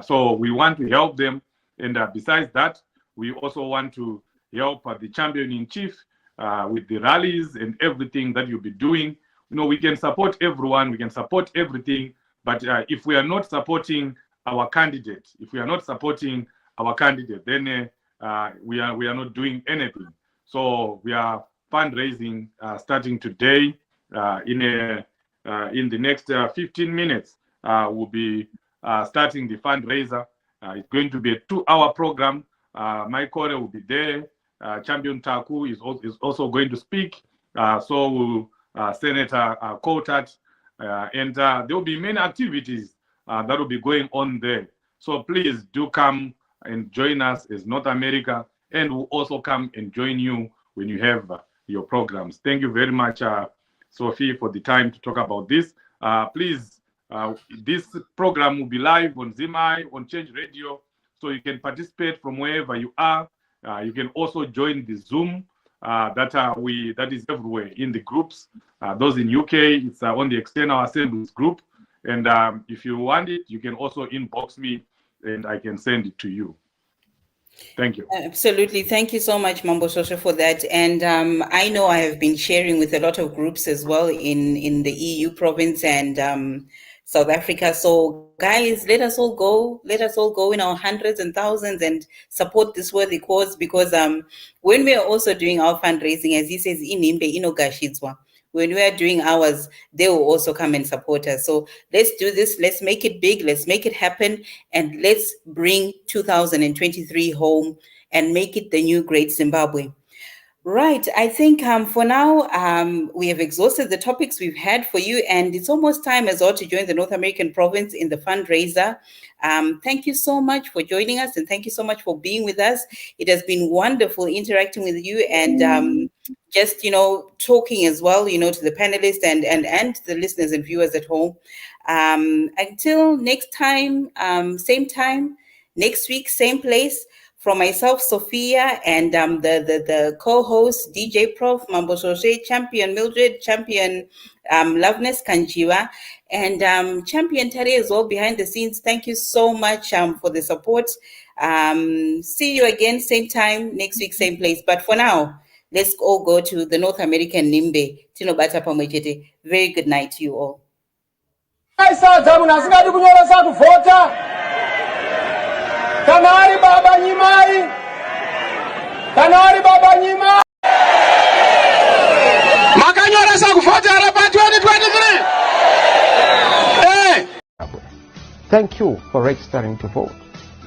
So we want to help them. And besides that, we also want to help the champion-in-chief with the rallies and everything that you'll be doing. You know, we can support everyone, we can support everything, but if we are not supporting our candidate, then we are not doing anything. So we are fundraising starting today. In the next 15 minutes, we'll be starting the fundraiser. It's going to be a 2-hour program. My Kore will be there. Champion Taku is also going to speak. So will Senator Kotat. And there will be many activities that will be going on there. So please do come and join us as North America, and we'll also come and join you when you have your programs. Thank you very much, Sophie, for the time to talk about this. Please, this program will be live on Zimai, on Change Radio, so you can participate from wherever you are. You can also join the Zoom that is everywhere in the groups. Those in UK, it's on the External Assemblies group. And if you want it, you can also inbox me and I can send it to you. Thank you. Absolutely. Thank you so much, Mambo Sosha, for that. And I know I have been sharing with a lot of groups as well in the EU province and South Africa. So guys, let us all go in our hundreds and thousands and support this worthy cause, because when we are also doing our fundraising, as he says, inimbe inogashitswa, when we are doing ours, they will also come and support us. So let's do this. Let's make it big. Let's make it happen. And let's bring 2023 home and make it the new great Zimbabwe. Right. I think for now, we have exhausted the topics we've had for you, and it's almost time as well to join the North American province in the fundraiser. Thank you so much for joining us, and thank you so much for being with us. It has been wonderful interacting with you and just, talking as well, to the panelists and the listeners and viewers at home. Until next time, next week, same place. From myself, Sophia, and the co-host, DJ Prof, Mambo Soshe, Champion Mildred, Champion Loveness Kanjiwa, and Champion Tari as well behind the scenes. Thank you so much for the support. See you again, same time, next week, same place. But for now, let's all go to the North American Nimbe. Tino Bata Pamwejete. Very good night to you all. Kanari baba nyimai. Kanari baba nyimai. Makanyora sa kuvota hapa 2023. Hey. Thank you for registering to vote.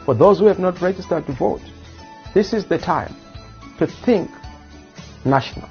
For those who have not registered to vote, this is the time to think national.